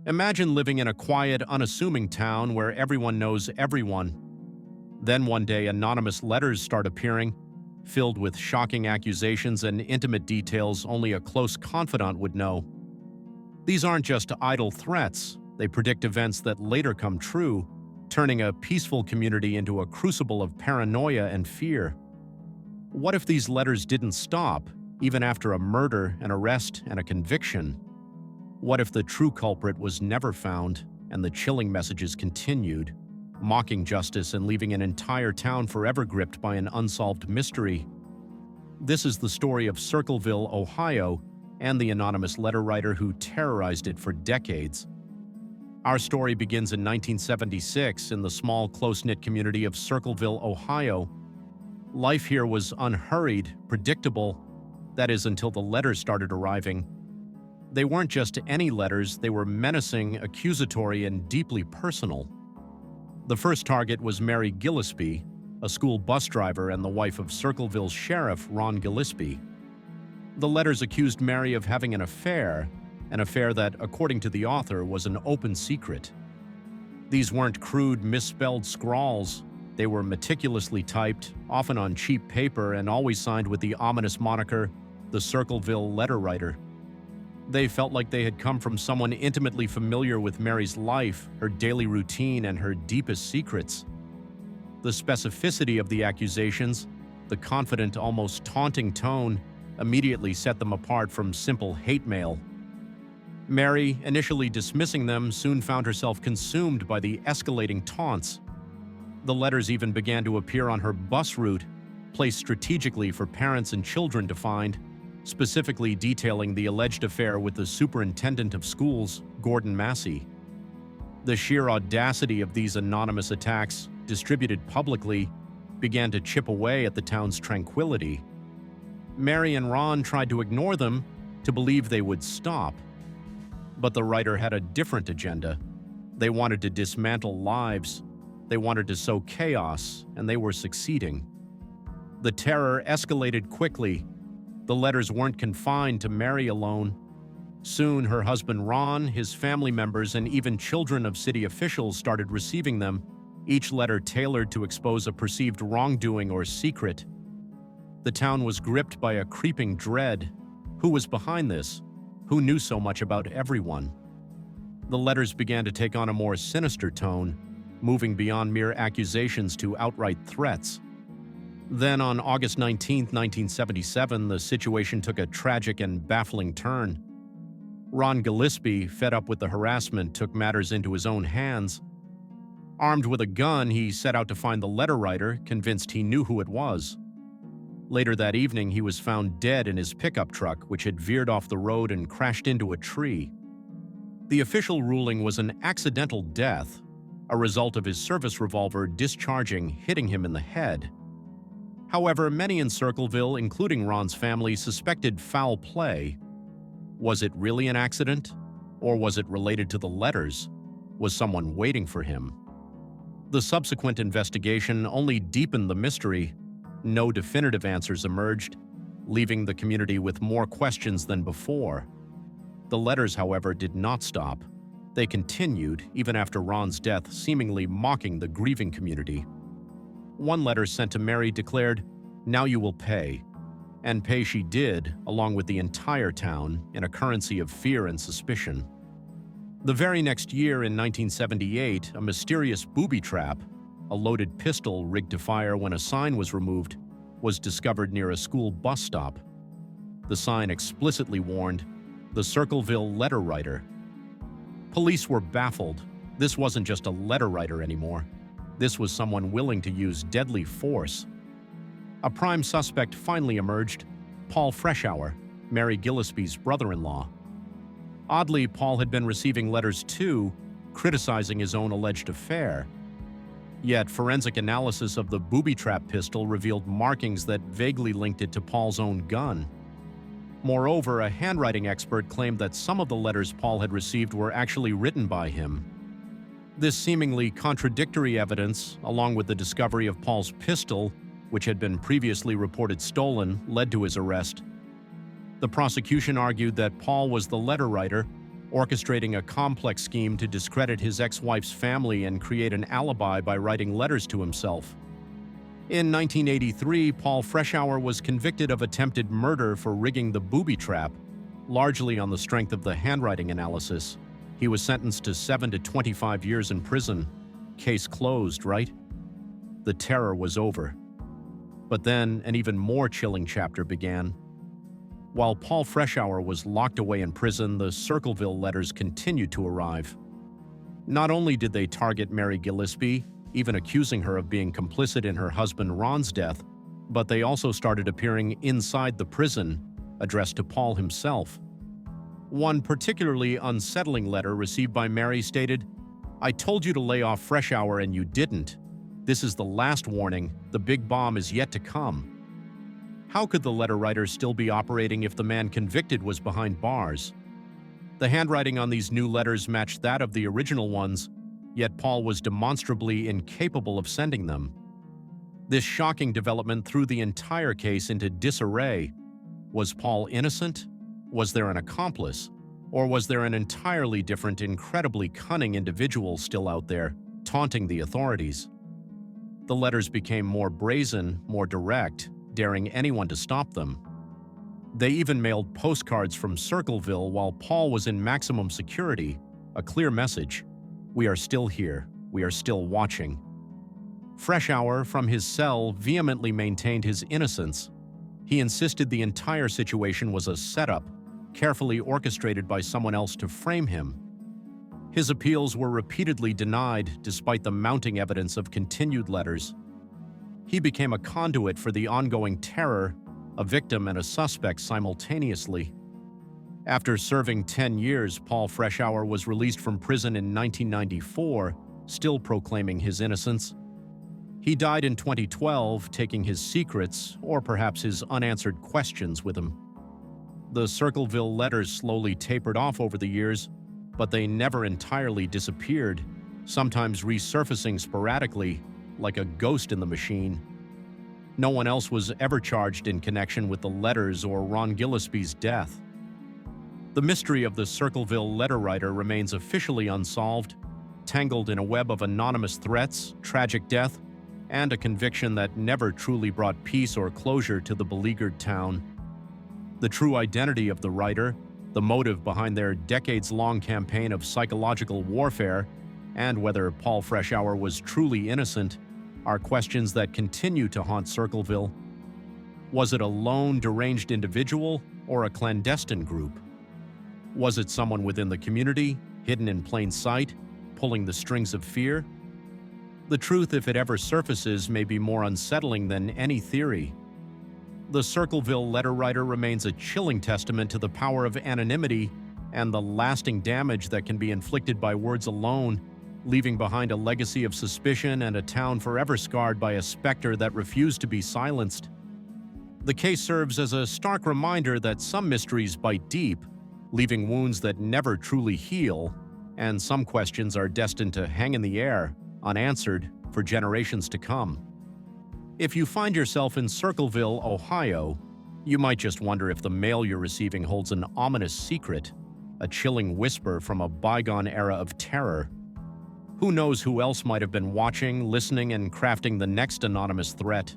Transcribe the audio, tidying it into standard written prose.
Imagine living in a quiet, unassuming town where everyone knows everyone. Then one day, anonymous letters start appearing, filled with shocking accusations and intimate details only a close confidant would know. These aren't just idle threats, they predict events that later come true, turning a peaceful community into a crucible of paranoia and fear. What if these letters didn't stop, even after a murder, an arrest, and a conviction? What if the true culprit was never found and the chilling messages continued, mocking justice and leaving an entire town forever gripped by an unsolved mystery? This is the story of Circleville, Ohio, and the anonymous letter writer who terrorized it for decades. Our story begins in 1976 in the small, close-knit community of Circleville, Ohio. Life here was unhurried, predictable, that is, until the letters started arriving. They weren't just any letters, they were menacing, accusatory, and deeply personal. The first target was Mary Gillespie, a school bus driver and the wife of Circleville Sheriff Ron Gillespie. The letters accused Mary of having an affair that, according to the author, was an open secret. These weren't crude, misspelled scrawls. They were meticulously typed, often on cheap paper, and always signed with the ominous moniker, the Circleville Letter Writer. They felt like they had come from someone intimately familiar with Mary's life, her daily routine, and her deepest secrets. The specificity of the accusations, the confident, almost taunting tone, immediately set them apart from simple hate mail. Mary, initially dismissing them, soon found herself consumed by the escalating taunts. The letters even began to appear on her bus route, placed strategically for parents and children to find, specifically detailing the alleged affair with the superintendent of schools, Gordon Massey. The sheer audacity of these anonymous attacks, distributed publicly, began to chip away at the town's tranquility. Mary and Ron tried to ignore them, to believe they would stop. But the writer had a different agenda. They wanted to dismantle lives. They wanted to sow chaos, and they were succeeding. The terror escalated quickly. The letters weren't confined to Mary alone. Soon, her husband Ron, his family members, and even children of city officials started receiving them, each letter tailored to expose a perceived wrongdoing or secret. The town was gripped by a creeping dread. Who was behind this? Who knew so much about everyone? The letters began to take on a more sinister tone, moving beyond mere accusations to outright threats. Then, on August 19, 1977, the situation took a tragic and baffling turn. Ron Gillespie, fed up with the harassment, took matters into his own hands. Armed with a gun, he set out to find the letter writer, convinced he knew who it was. Later that evening, he was found dead in his pickup truck, which had veered off the road and crashed into a tree. The official ruling was an accidental death, a result of his service revolver discharging, hitting him in the head. However, many in Circleville, including Ron's family, suspected foul play. Was it really an accident? Or was it related to the letters? Was someone waiting for him? The subsequent investigation only deepened the mystery. No definitive answers emerged, leaving the community with more questions than before. The letters, however, did not stop. They continued, even after Ron's death, seemingly mocking the grieving community. One letter sent to Mary declared, "Now you will pay." And pay she did, along with the entire town, in a currency of fear and suspicion. The very next year, in 1978, a mysterious booby trap, a loaded pistol rigged to fire when a sign was removed, was discovered near a school bus stop. The sign explicitly warned, "The Circleville Letter Writer." Police were baffled. This wasn't just a letter writer anymore. This was someone willing to use deadly force. A prime suspect finally emerged, Paul Freshour, Mary Gillespie's brother-in-law. Oddly, Paul had been receiving letters too, criticizing his own alleged affair. Yet forensic analysis of the booby trap pistol revealed markings that vaguely linked it to Paul's own gun. Moreover, a handwriting expert claimed that some of the letters Paul had received were actually written by him. This seemingly contradictory evidence, along with the discovery of Paul's pistol, which had been previously reported stolen, led to his arrest. The prosecution argued that Paul was the letter writer, orchestrating a complex scheme to discredit his ex-wife's family and create an alibi by writing letters to himself. In 1983, Paul Freshour was convicted of attempted murder for rigging the booby trap, largely on the strength of the handwriting analysis. He was sentenced to 7 to 25 years in prison. Case closed, right? The terror was over. But then an even more chilling chapter began. While Paul Freshour was locked away in prison, the Circleville letters continued to arrive. Not only did they target Mary Gillespie, even accusing her of being complicit in her husband Ron's death, but they also started appearing inside the prison, addressed to Paul himself. One particularly unsettling letter received by Mary stated, "I told you to lay off Freshour and you didn't. This is the last warning. The big bomb is yet to come." How could the letter writer still be operating if the man convicted was behind bars? The handwriting on these new letters matched that of the original ones, yet Paul was demonstrably incapable of sending them. This shocking development threw the entire case into disarray. Was Paul innocent? Was there an accomplice? Or was there an entirely different, incredibly cunning individual still out there, taunting the authorities? The letters became more brazen, more direct, daring anyone to stop them. They even mailed postcards from Circleville while Paul was in maximum security, a clear message: "We are still here. We are still watching." Freshour, from his cell, vehemently maintained his innocence. He insisted the entire situation was a setup, carefully orchestrated by someone else to frame him. His appeals were repeatedly denied despite the mounting evidence of continued letters. He became a conduit for the ongoing terror, a victim and a suspect simultaneously. After serving 10 years, Paul Freshour was released from prison in 1994, still proclaiming his innocence. He died in 2012, taking his secrets, or perhaps his unanswered questions, with him. The Circleville letters slowly tapered off over the years, but they never entirely disappeared, sometimes resurfacing sporadically, like a ghost in the machine. No one else was ever charged in connection with the letters or Ron Gillespie's death. The mystery of the Circleville Letter Writer remains officially unsolved, tangled in a web of anonymous threats, tragic death, and a conviction that never truly brought peace or closure to the beleaguered town. The true identity of the writer, the motive behind their decades-long campaign of psychological warfare, and whether Paul Freshour was truly innocent, are questions that continue to haunt Circleville. Was it a lone, deranged individual or a clandestine group? Was it someone within the community, hidden in plain sight, pulling the strings of fear? The truth, if it ever surfaces, may be more unsettling than any theory. The Circleville Letter Writer remains a chilling testament to the power of anonymity and the lasting damage that can be inflicted by words alone, leaving behind a legacy of suspicion and a town forever scarred by a specter that refused to be silenced. The case serves as a stark reminder that some mysteries bite deep, leaving wounds that never truly heal, and some questions are destined to hang in the air, unanswered, for generations to come. If you find yourself in Circleville, Ohio, you might just wonder if the mail you're receiving holds an ominous secret, a chilling whisper from a bygone era of terror. Who knows who else might have been watching, listening, and crafting the next anonymous threat?